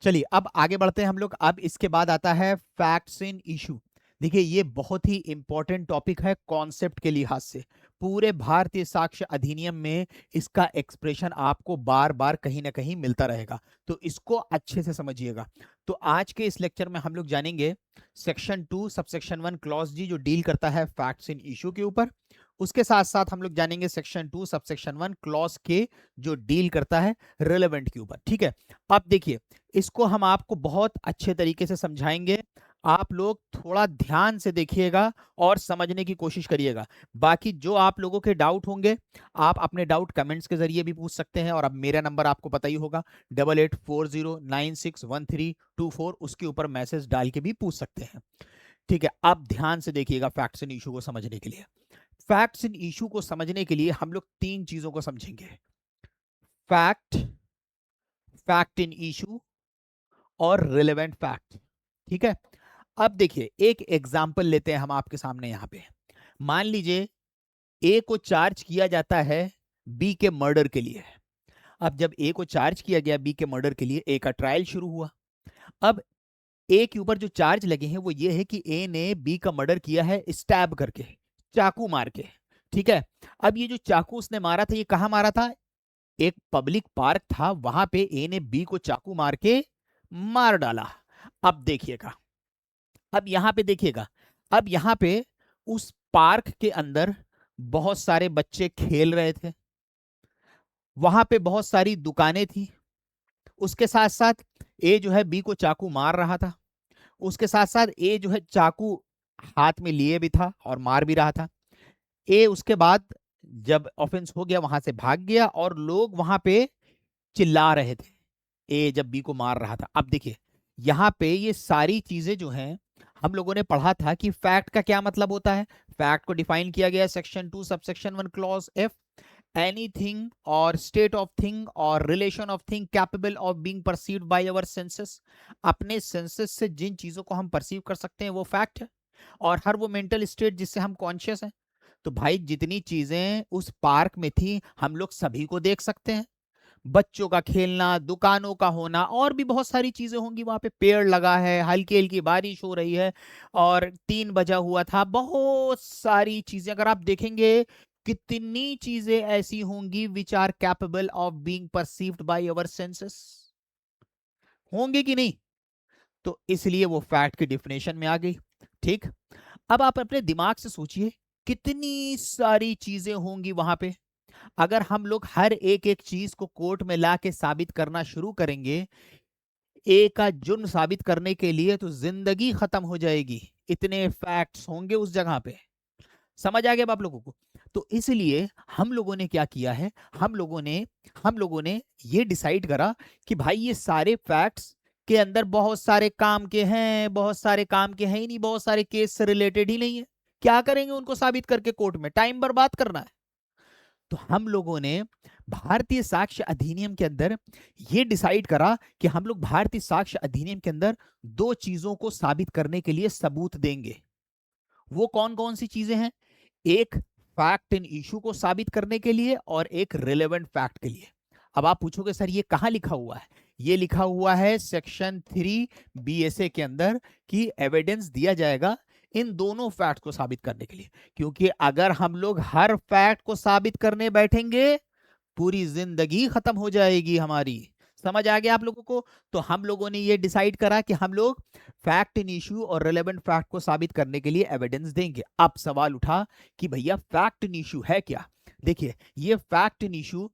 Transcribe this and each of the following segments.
चलिए अब आगे बढ़ते हैं हम लोग। अब इसके बाद आता है फैक्ट्स इन इशू। देखिए ये बहुत ही इंपॉर्टेंट टॉपिक है कॉन्सेप्ट के लिहाज से। पूरे भारतीय साक्ष्य अधिनियम में इसका एक्सप्रेशन आपको बार बार कहीं ना कहीं मिलता रहेगा, तो इसको अच्छे से समझिएगा। तो आज के इस लेक्चर में हम लोग जानेंगे सेक्शन 2 सबसेक्शन 1 क्लॉज जी, जो डील करता है फैक्ट्स इन इशू के ऊपर। उसके साथ साथ हम लोग जानेंगे सेक्शन 2 सबसेक्शन 1 क्लॉज के, जो डील करता है रिलेवेंट के ऊपर। ठीक है, अब देखिए इसको हम आपको बहुत अच्छे तरीके से समझाएंगे। आप लोग थोड़ा ध्यान से देखिएगा और समझने की कोशिश करिएगा। बाकी जो आप लोगों के डाउट होंगे, आप अपने डाउट कमेंट्स के जरिए भी पूछ सकते हैं। और अब मेरा नंबर आपको पता ही होगा 8840961324, उसके ऊपर मैसेज डाल के भी पूछ सकते हैं। ठीक है, अब ध्यान से देखिएगा फैक्ट्स इन इशू को समझने के लिए। फैक्ट्स इन इशू को समझने के लिए हम लोग तीन चीजों को समझेंगे: फैक्ट, फैक्ट इन इशू और रिलेवेंट फैक्ट। ठीक है, अब देखिए एक एग्जांपल लेते हैं हम आपके सामने। यहां पे मान लीजिए ए को चार्ज किया जाता है बी के मर्डर के लिए। अब जब ए को चार्ज किया गया बी के मर्डर के लिए, ए का ट्रायल शुरू हुआ। अब ए के ऊपर जो चार्ज लगे हैं वो ये है कि ए ने बी का मर्डर किया है स्टैब करके, चाकू मार के। ठीक है, अब ये जो चाकू उसने मारा था, ये कहां मारा था? एक पब्लिक पार्क था, वहां पे ए ने बी को चाकू मार के मार डाला। अब देखिएगा, अब यहां पे देखिएगा, अब यहां पे उस पार्क के अंदर बहुत सारे बच्चे खेल रहे थे, वहां पे बहुत सारी दुकानें थी। उसके साथ साथ ए जो है बी को चाकू मार रहा था। उसके साथ साथ ए जो है चाकू हाथ में लिए भी था और मार भी रहा था। ए उसके बाद जब ऑफेंस हो गया वहां से भाग गया और लोग वहां पे चिल्ला रहे थे ए जब बी को मार रहा था। अब देखिए यहाँ पे ये सारी चीजें जो हैं, हम लोगों ने पढ़ा था कि फैक्ट का क्या मतलब होता है। फैक्ट को डिफाइन किया गया है section 2 subsection 1 clause F: anything और स्टेट ऑफ थिंग और relation of thing capable of being perceived by our senses. अपने सेंसेस से जिन चीजों को हम परसीव कर सकते हैं वो फैक्ट है। और हर वो मेंटल स्टेट जिससे हम कॉन्शियस हैं। तो भाई जितनी चीजें उस पार्क में थी हम लोग सभी को देख सकते हैं। बच्चों का खेलना, दुकानों का होना, और भी बहुत सारी चीजें होंगी। वहां पे पेड़ लगा है, हल्की हल्की बारिश हो रही है और 3 बजा हुआ था। बहुत सारी चीजें अगर आप देखेंगे, कितनी चीजें ऐसी होंगी which are capable of being perceived by our senses, होंगे कि नहीं? तो इसलिए वो फैक्ट की डिफिनेशन में आ गई। ठीक, अब आप अपने दिमाग से सोचिए कितनी सारी चीजें होंगी वहां पे। अगर हम लोग हर एक एक चीज को कोर्ट में ला के साबित करना शुरू करेंगे, ए का जुर्म साबित करने के लिए, तो जिंदगी खत्म हो जाएगी। इतने फैक्ट्स होंगे उस जगह पे। समझ आ गया अब आप लोगों को? तो इसलिए हम लोगों ने क्या किया है, हम लोगों ने ये डिसाइड करा कि भाई ये सारे फैक्ट्स के अंदर बहुत सारे काम के हैं, बहुत सारे काम के हैं ही नहीं, बहुत सारे केस से रिलेटेड ही नहीं है। क्या करेंगे उनको साबित करके कोर्ट में? टाइम बर्बाद करना है। तो हम लोगों ने भारतीय साक्ष्य अधिनियम के अंदर यह डिसाइड करा कि हम लोग भारतीय साक्ष्य अधिनियम के अंदर दो चीजों को साबित करने के लिए सबूत देंगे। वो कौन कौन सी चीजें हैं? एक फैक्ट इन इशू को साबित करने के लिए और एक रिलेवेंट फैक्ट के लिए। अब आप पूछोगे सर ये कहां लिखा हुआ है? ये लिखा हुआ है सेक्शन 3 बीएसए के अंदर कि एविडेंस दिया जाएगा इन दोनों फैक्ट को साबित करने के लिए। क्योंकि अगर हम लोग हर फैक्ट को साबित करने बैठेंगे, पूरी जिंदगी खत्म हो जाएगी हमारी। समझ आ गया आप लोगों को? तो हम लोगों ने ये डिसाइड करा कि हम लोग फैक्ट इन इश्यू और रिलेवेंट फैक्ट को साबित करने के लिए एविडेंस देंगे। अब सवाल उठा कि भैया फैक्ट इन इश्यू है क्या? देखिए ये fact in issue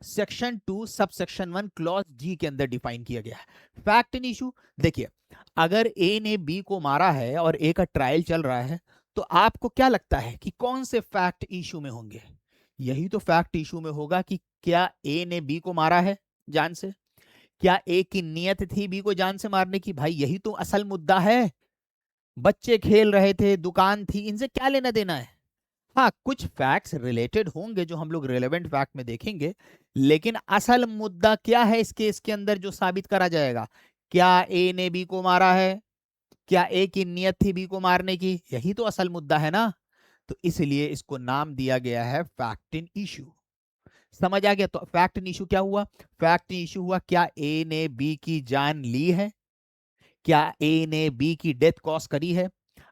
section 2 subsection 1 clause जी के अंदर डिफाइन किया गया है। फैक्ट इन इशू, देखिए अगर ए ने बी को मारा है और ए का ट्रायल चल रहा है, तो आपको क्या लगता है कि कौन से फैक्ट इशू में होंगे? यही तो फैक्ट इशू में होगा कि क्या ए ने बी को मारा है जान से, क्या ए की नियत थी बी को जान से मारने की। भाई यही तो असल मुद्दा है। बच्चे खेल रहे थे, दुकान थी, इनसे क्या लेना देना है? हाँ कुछ फैक्ट्स रिलेटेड होंगे जो हम लोग रिलेवेंट फैक्ट में देखेंगे, लेकिन असल मुद्दा क्या है इस केस के अंदर जो साबित करा जाएगा? क्या ए ने बी को मारा है? क्या ए की नियत थी बी को मारने की? यही तो असल मुद्दा है ना। तो इसलिए इसको नाम दिया गया है फैक्ट इन इश्यू। समझ आ गया? तो फैक्ट एंड इशू क्या हुआ? फैक्ट इशू हुआ क्या ए ने बी की जान ली है, क्या ए ने बी की डेथ कॉज करी है।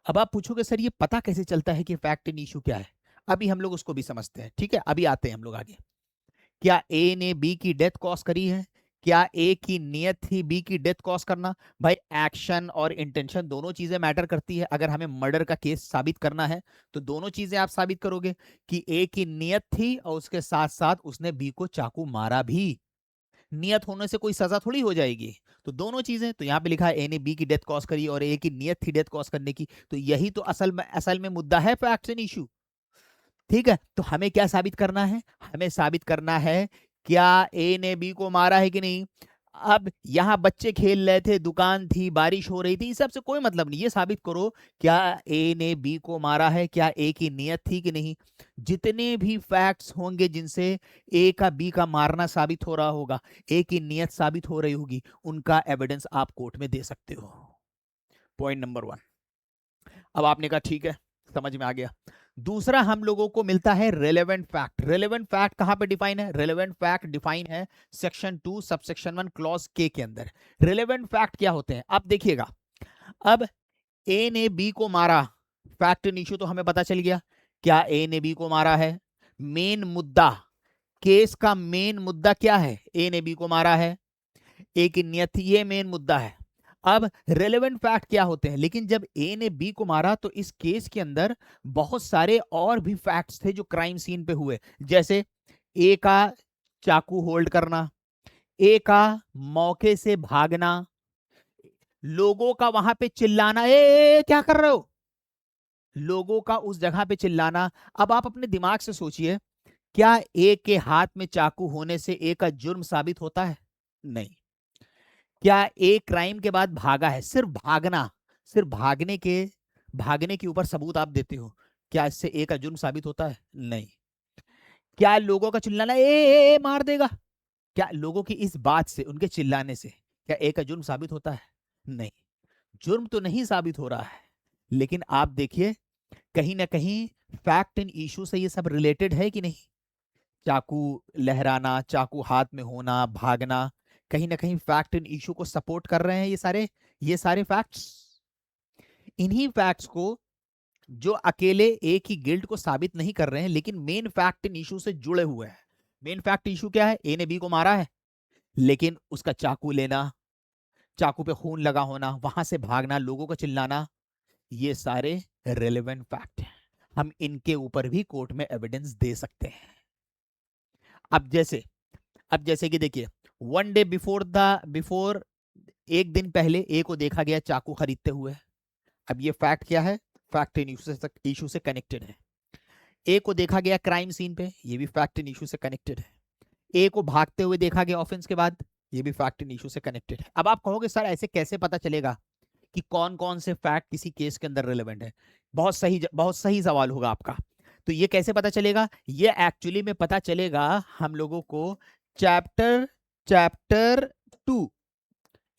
अब आप पूछोगे सर ये पता कैसे चलता है कि फैक्ट एंड इशू क्या है? अभी हम लोग उसको भी समझते हैं, ठीक है? अभी आते हैं हम लोग आगे। क्या ए ने बी की डेथ कॉज करी है? क्या ए की नियत थी बी की डेथ कॉज करना? भाई एक्शन और इंटेंशन दोनों चीजें मैटर करती है। अगर हमें मर्डर का केस साबित करना है तो दोनों चीजें आप साबित करोगे कि ए की नियत थी और उसके साथ साथ उसने बी को चाकू मारा भी। नियत होने से कोई सजा थोड़ी हो जाएगी। तो दोनों चीजें, तो यहाँ पे लिखा है ए ने बी की डेथ कॉज करी और ए की नियत थी डेथ कॉज करने की, तो यही तो असल में मुद्दा है फैक्ट्स एंड इशू। ठीक है, तो हमें क्या साबित करना है? हमें साबित करना है क्या ए ने बी को मारा है कि नहीं। अब यहां बच्चे खेल रहे थे, दुकान थी, बारिश हो रही थी, इस सब से कोई मतलब नहीं। ये साबित करो क्या ए ने बी को मारा है, क्या ए की नियत थी कि नहीं। जितने भी फैक्ट्स होंगे जिनसे ए का बी का मारना साबित हो रहा होगा, ए की नियत साबित हो रही होगी, उनका एविडेंस आप कोर्ट में दे सकते हो। Point number 1। अब आपने कहा ठीक है, समझ में आ गया। दूसरा हम लोगों को मिलता है रेलेवेंट फैक्ट। रेलेवेंट फैक्ट कहां पे डिफाइन है? रेलेवेंट फैक्ट डिफाइन है सेक्शन 2 सबसेक्शन 1 क्लॉज के अंदर। रेलेवेंट फैक्ट क्या होते हैं? अब देखिएगा, अब ए ने बी को मारा, फैक्ट एंड इशू तो हमें पता चल गया, क्या ए ने बी को मारा है। मेन मुद्दा, केस का मेन मुद्दा क्या है? ए ने बी को मारा है, ए की नियत थी, ये मेन मुद्दा है। अब रेलेवेंट फैक्ट क्या होते हैं? लेकिन जब ए ने बी को मारा तो इस केस के अंदर बहुत सारे और भी फैक्ट्स थे जो क्राइम सीन पे हुए, जैसे ए का चाकू होल्ड करना, ए का मौके से भागना, लोगों का वहां पे चिल्लाना, ए क्या कर रहे हो, लोगों का उस जगह पे चिल्लाना। अब आप अपने दिमाग से सोचिए, क्या ए के हाथ में चाकू होने से ए का जुर्म साबित होता है? नहीं। क्या एक क्राइम के बाद भागा है, सिर्फ भागना, सिर्फ भागने के ऊपर सबूत आप देते हो, क्या इससे ए का जुर्म साबित होता है? नहीं। क्या लोगों का चिल्लाना ए मार देगा, क्या लोगों की इस बात से, उनके चिल्लाने से क्या ए का जुर्म साबित होता है? नहीं। जुर्म तो नहीं साबित हो रहा है, लेकिन आप देखिए कहीं ना कहीं फैक्ट एंड इशू से ये सब रिलेटेड है कि नहीं। चाकू लहराना, चाकू हाथ में होना, भागना, कहीं ना कहीं फैक्ट एंड इशू को सपोर्ट कर रहे हैं ये सारे फैक्ट्स। इन्हीं फैक्ट्स को जो अकेले एक ही गिल्ट को साबित नहीं कर रहे हैं, लेकिन मेन फैक्ट एंड इशू से जुड़े हुए हैं। मेन फैक्ट इशू क्या है? ए ने बी को मारा है, लेकिन उसका चाकू लेना, चाकू पे खून लगा होना, वहां से भागना, लोगों को चिल्लाना, ये सारे रेलेवेंट फैक्ट हैं। हम इनके ऊपर भी कोर्ट में एविडेंस दे सकते हैं। अब जैसे कि देखिए, वन डे बिफोर एक दिन पहले ए को देखा गया चाकू खरीदते हुए। अब ये फैक्ट क्या है? फैक्ट इन इशू से कनेक्टेड है। ए को देखा गया क्राइम सीन पे, ये भी फैक्ट इन इशू से कनेक्टेड है। ए को भागते हुए देखा गया ऑफेंस के बाद, ये भी फैक्ट इन इशू से कनेक्टेड है। अब आप कहोगे सर ऐसे कैसे पता चलेगा कि कौन कौन से फैक्ट किसी केस के अंदर रिलेवेंट है? बहुत सही सवाल होगा आपका। तो ये कैसे पता चलेगा? ये एक्चुअली में पता चलेगा हम लोगों को चैप्टर चैप्टर 2,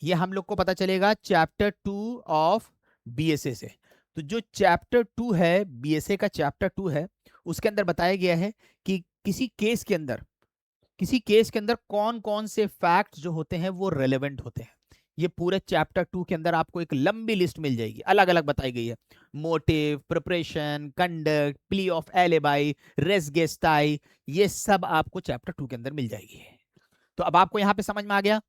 ये हम लोग को पता चलेगा चैप्टर 2 ऑफ बीएसए से। तो जो चैप्टर 2 है, बीएसए का चैप्टर 2 है, उसके अंदर बताया गया है कि किसी केस के अंदर कौन कौन से फैक्ट्स जो होते हैं वो रेलेवेंट होते हैं। ये पूरे चैप्टर 2 के अंदर आपको एक लंबी लिस्ट मिल जाएगी, अलग अलग बताई गई है। Motive, preparation, conduct, plea of alibi, res gestae, ये सब आपको चैप्टर 2 के अंदर मिल जाएगी। तो अब आपको यहां पे समझ में आ गया,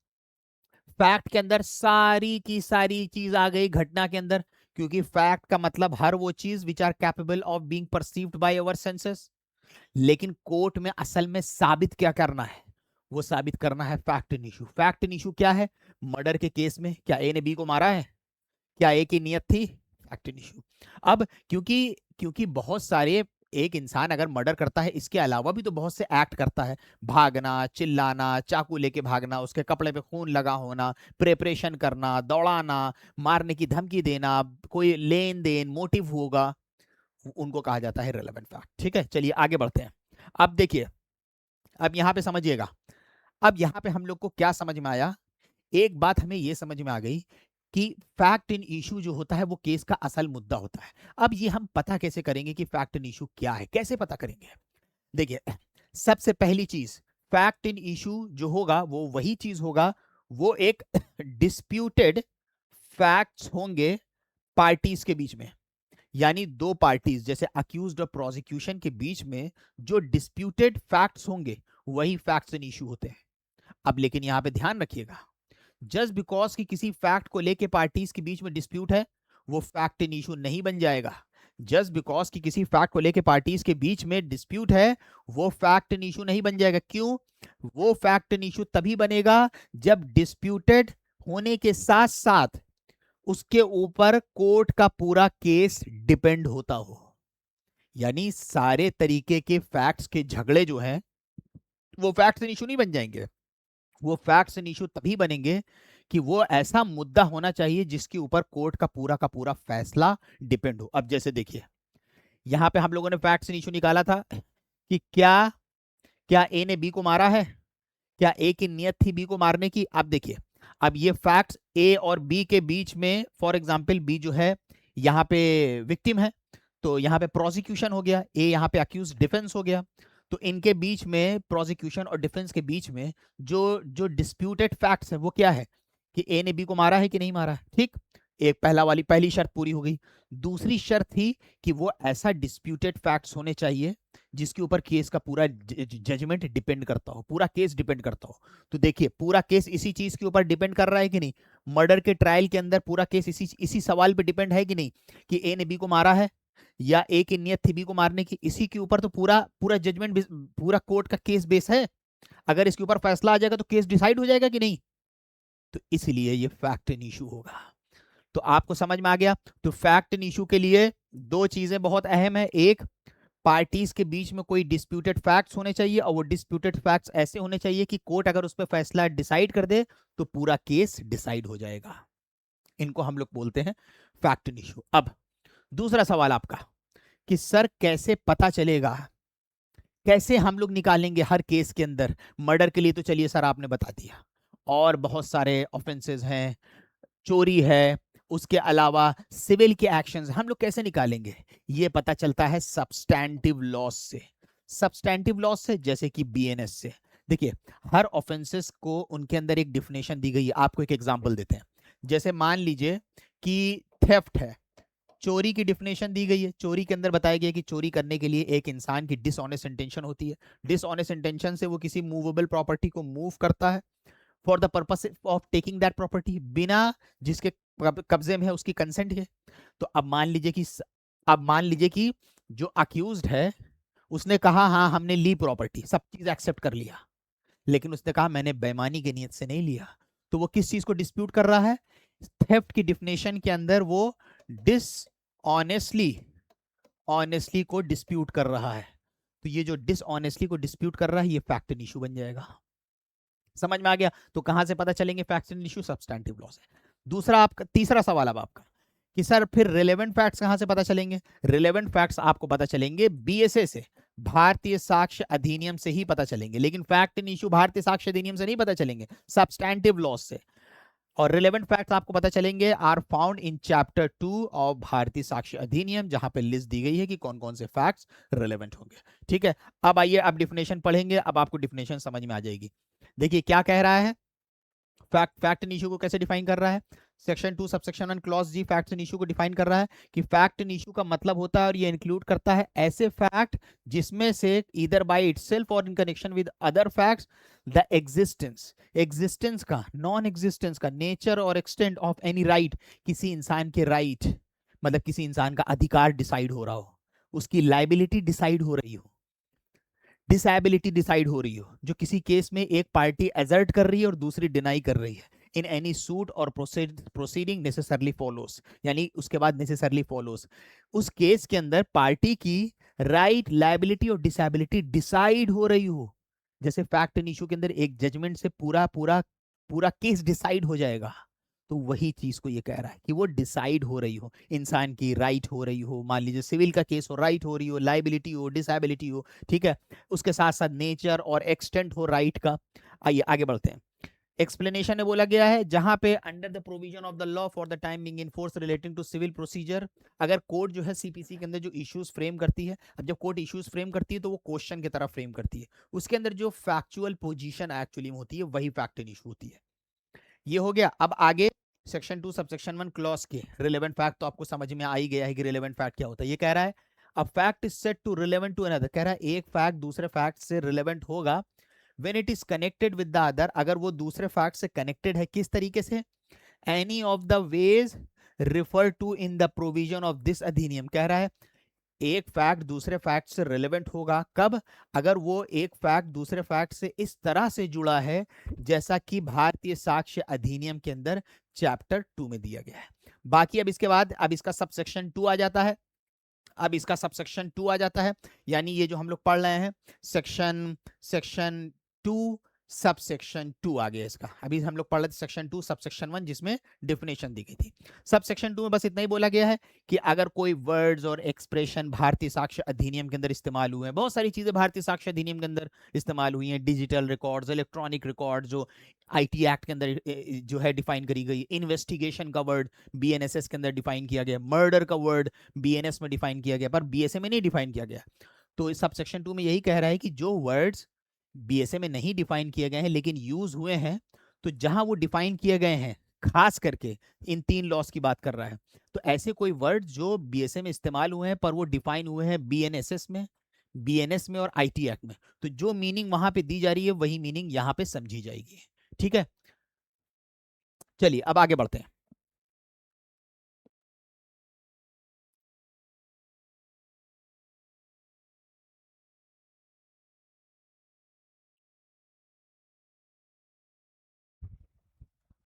फैक्ट के अंदर सारी की सारी चीज आ गई घटना के अंदर, क्योंकि फैक्ट का मतलब हर वो चीज which are capable of being perceived by our senses. लेकिन कोर्ट में असल में साबित क्या करना है? वो साबित करना है fact in issue. Fact in issue क्या है? मर्डर के केस में क्या ए ने बी को मारा है, क्या ए की नियत थी? Fact in issue. अब क्योंकि क्योंकि बहुत सारे, एक इंसान अगर मर्डर करता है इसके अलावा भी तो बहुत से एक्ट करता है, भागना, चिल्लाना, चाकू लेके भागना, उसके कपड़े पे खून लगा होना, प्रेपरेशन करना, दौड़ाना, मारने की धमकी देना, कोई लेन देन मोटिव होगा, उनको कहा जाता है रेलेवेंट फैक्ट। ठीक है, चलिए आगे बढ़ते हैं। अब देखिए, अब यहां पे समझिएगा, अब यहां पे हम लोग को क्या समझ में आया? एक बात हमें यह समझ में आ गई कि फैक्ट इन इशू जो होता है वो केस का असल मुद्दा होता है। अब ये हम पता कैसे करेंगे कि फैक्ट इन इशू क्या है, कैसे पता करेंगे? देखिए, सबसे पहली चीज, फैक्ट इन इशू जो होगा वो वही चीज होगा, वो एक डिस्प्यूटेड फैक्ट्स होंगे पार्टीज के बीच में, यानी दो पार्टीज जैसे अक्यूज्ड और प्रोसिक्यूशन के बीच में जो डिस्प्यूटेड फैक्ट्स होंगे वही फैक्ट्स इन इशू होते हैं। अब लेकिन यहां पे ध्यान रखिएगा, जस्ट बिकॉज कि किसी फैक्ट को लेके पार्टीज के बीच में डिस्प्यूट है वो फैक्ट इन इशू नहीं बन जाएगा। जस्ट बिकॉज कि किसी फैक्ट को लेके पार्टीज के बीच में डिस्प्यूट है वो फैक्ट इन इशू नहीं बन जाएगा। क्यों? वो फैक्ट इन इशू तभी बनेगा जब डिस्प्यूटेड होने के साथ साथ उसके ऊपर कोर्ट का पूरा केस डिपेंड होता हो। यानी सारे तरीके के फैक्ट्स के झगड़े जो हैं वो फैक्ट्स इन इशू नहीं बन जाएंगे, वो फैक्ट्स एंड इशू तभी बनेंगे कि वो ऐसा मुद्दा होना चाहिए जिसके ऊपर कोर्ट का पूरा फैसला डिपेंड हो। अब जैसे देखिए यहां पे हम लोगों ने फैक्ट्स एंड इशू निकाला था कि क्या ए ने बी को मारा है, क्या ए की नियत थी बी को मारने की। अब देखिए, अब ये फैक्ट्स ए और बी के बीच में, फॉर एग्जांपल बी जो है यहाँ पे विक्टिम है तो यहाँ पे प्रोसिक्यूशन हो गया, ए यहाँ पे अक्यूज डिफेंस हो गया। तो इनके बीच में, प्रोसिक्यूशन और डिफेंस के बीच में जो जो डिस्प्यूटेड फैक्ट्स है वो क्या है कि ए ने बी को मारा है कि नहीं मारा है। ठीक, एक पहली शर्त पूरी हो गई। दूसरी शर्त थी कि वो ऐसा डिस्प्यूटेड फैक्ट्स होने चाहिए जिसके ऊपर केस का पूरा जजमेंट डिपेंड करता हो, पूरा केस डिपेंड करता हो। तो देखिए पूरा केस इसी चीज के ऊपर डिपेंड कर रहा है कि नहीं, मर्डर के ट्रायल के अंदर पूरा केस इसी सवाल पे डिपेंड है कि नहीं कि ए ने बी को मारा है या ए की नियत थी बी को मारने की। इसी के ऊपर तो पूरा जजमेंट, पूरा कोर्ट का केस बेस है। अगर इसके ऊपर फैसला आ जाएगा तो केस डिसाइड हो जाएगा कि नहीं। तो इसलिए ये फैक्ट इन इशू होगा। तो आपको समझ में आ गया। तो फैक्ट इन इशू के लिए दो चीजें बहुत अहम है, एक पार्टीज के बीच में कोई डिस्प्यूटेड फैक्ट्स होने चाहिए और वो डिस्प्यूटेड फैक्ट्स ऐसे होने चाहिए कि कोर्ट अगर उस पर फैसला डिसाइड कर दे तो पूरा केस डिसाइड हो जाएगा। इनको हम लोग बोलते हैं फैक्ट इन इशू। अब दूसरा सवाल आपका कि सर कैसे पता चलेगा, कैसे हम लोग निकालेंगे हर केस के अंदर। मर्डर के लिए तो चलिए सर आपने बता दिया, और बहुत सारे ऑफेंसेस हैं, चोरी है, उसके अलावा सिविल के एक्शंस हम लोग कैसे निकालेंगे? ये पता चलता है सब्सटैंटिव लॉस से। सब्सटैंटिव लॉस से जैसे कि बीएनएस से। देखिए हर ऑफेंसेस को उनके अंदर एक डिफिनेशन दी गई है। आपको एक एग्जांपल देते हैं, जैसे मान लीजिए कि थेफ्ट है, चोरी की डिफिनेशन दी गई है। चोरी के अंदर बताया गया कि चोरी करने के लिए एक इंसान की डिसऑनेस्ट इंटेंशन होती है। डिसऑनेस्ट इंटेंशन से वो किसी मूवेबल प्रॉपर्टी को मूव करता है for the purpose of taking that property, बिना जिसके कब्जे में है उसकी कंसेंट है। तो अब मान लीजिए कि जो अक्यूज्ड है उसने कहा हाँ हमने ली प्रॉपर्टी, सब चीज एक्सेप्ट कर लिया, लेकिन उसने कहा मैंने बेईमानी की नियत से नहीं लिया। तो वो किस चीज को डिस्प्यूट कर रहा है? थेफ्ट की डिफिनेशन के अंदर वो ऑनेस्टली को डिस्प्यूट कर रहा है। तो ये जो डिसऑनेस्टली को डिस्प्यूट कर रहा है ये फैक्ट इन इशू बन जाएगा। समझ में आ गया? तो कहां से पता चलेंगे facts in issue? Substantive law से। दूसरा आपका तीसरा सवाल अब आपका कि सर फिर रिलेवेंट फैक्ट्स कहां से पता चलेंगे? रिलेवेंट फैक्ट्स आपको पता चलेंगे बीएसए से, भारतीय साक्ष्य अधिनियम से ही पता चलेंगे। लेकिन फैक्ट इन इशू भारतीय साक्ष्य अधिनियम से नहीं पता चलेंगे, सब्सटैंटिव लॉ से। और रिलेवेंट फैक्ट्स आपको पता चलेंगे आर फाउंड इन चैप्टर 2 ऑफ भारतीय साक्ष्य अधिनियम, जहां पे लिस्ट दी गई है कि कौन कौन से फैक्ट्स रिलेवेंट होंगे। ठीक है, अब आइए अब डिफिनेशन पढ़ेंगे, अब आपको डिफिनेशन समझ में आ जाएगी। देखिए क्या कह रहा है, फैक्ट इन इशू को कैसे डिफाइन कर रहा है। Section 2 subsection 1 clause ji fact in issue को डिफाइन कर रहा है कि फैक्ट इन इशू का मतलब होता है और ये इंक्लूड करता है ऐसे फैक्ट जिसमें से ईदर बाय इटसेल्फ और in connection with other facts the existence का, नॉन एग्जिस्टेंस का, नेचर और एक्सटेंट ऑफ एनी राइट, किसी इंसान के राइट मतलब किसी इंसान का अधिकार डिसाइड हो रहा हो, उसकी लाइबिलिटी डिसाइड हो रही हो, डिसेबिलिटी डिसाइड हो रही हो, जो किसी केस में एक पार्टी एजर्ट कर रही है और दूसरी डिनाई कर रही है। इन एनी सूट और प्रोसीडिंग नेसेसरली फॉलोस, यानी उसके बाद नेसेसरली फॉलोस, उस केस के अंदर पार्टी की राइट, लायबिलिटी और डिसेबिलिटी डिसाइड हो रही हो। जैसे फैक्ट इन इशू के अंदर एक जजमेंट से पूरा केस डिसाइड हो जाएगा, तो वही चीज को ये कह रहा है कि वो डिसाइड हो रही हो, इंसान की राइट हो रही हो। मान लीजिए सिविल का केस हो, राइट हो रही हो, लायबिलिटी हो, डिसेबिलिटी हो, ठीक है, उसके साथ साथ नेचर और एक्सटेंट हो राइट का। आइए आगे बढ़ते हैं। एक्सप्लेनेशन में बोला गया है जहां पे under the provision of the law for the time being in force relating to civil procedure, अगर कोर्ट जो है सीपीसी के अंदर जो इश्यूज फ्रेम करती है, अब जब कोर्ट इश्यूज फ्रेम करती है तो वो क्वेश्चन की तरह फ्रेम करती है, उसके अंदर जो फैक्चुअल पोजीशन एक्चुअली में होती है वही फैक्ट इन इशू होती है। ये हो गया। अब आगे सेक्शन 2 सबसेक्शन 1 क्लॉज के रिलेवेंट फैक्ट तो आपको समझ में आ ही गया है कि रिलेवेंट फैक्ट क्या होता है। ये कह रहा है a fact is set to relevant to another, कह रहा है एक फैक्ट दूसरे फैक्ट से रिलेवेंट होगा when it is connected with the other, अगर वो दूसरे फैक्ट से कनेक्टेड है। किस तरीके से? Any of the ways refer to in the provision of this अधिनियम, कह रहा है एक फैक्ट दूसरे फैक्ट से रिलेवेंट होगा कब? अगर वो एक फैक्ट दूसरे फैक्ट से इस तरह से जुड़ा है जैसा कि भारतीय साक्ष्य अधिनियम के अंदर चैप्टर 2 में दिया गया है। बाकी अब इसके बाद अब इसका सबसेक्शन 2 आ जाता है। अब इसका सबसेक्शन 2 आ जाता है, यानी ये जो हम लोग पढ़ रहे हैं सेक्शन सेक्शन 2 सबसेक्शन 2 आ गया इसका। अभी हम लोग पढ़ रहे थे सेक्शन 2 सबसेक्शन 1 जिसमें डेफिनेशन दी गई थी। सबसेक्शन 2 में बस इतना ही बोला गया है कि अगर कोई वर्ड्स और एक्सप्रेशन भारतीय साक्ष्य अधिनियम के अंदर इस्तेमाल हुए हैं, बहुत सारी चीजें भारतीय साक्ष्य अधिनियम के अंदर इस्तेमाल हुई हैं, डिजिटल रिकॉर्ड्स, इलेक्ट्रॉनिक रिकॉर्ड जो आईटी एक्ट के अंदर जो है डिफाइन करी गई, इन्वेस्टिगेशन का वर्ड बीएनएसएस के अंदर डिफाइन किया गया, मर्डर का वर्ड बीएनएस में डिफाइन किया गया पर बीएसए में नहीं डिफाइन किया गया। तो इस सबसेक्शन 2 में यही कह रहा है कि जो वर्ड्स बीएसए में नहीं डिफाइन किए गए हैं लेकिन यूज हुए हैं, तो जहां वो डिफाइन किए गए हैं, खास करके इन 3 लॉस की बात कर रहा है, तो ऐसे कोई वर्ड जो बीएसए में इस्तेमाल हुए हैं पर वो डिफाइन हुए हैं बीएनएसएस में, बीएनएस में और आईटी एक्ट में, तो जो मीनिंग वहां पे दी जा रही है वही मीनिंग यहां पे समझी जाएगी। ठीक है, चलिए अब आगे बढ़ते हैं।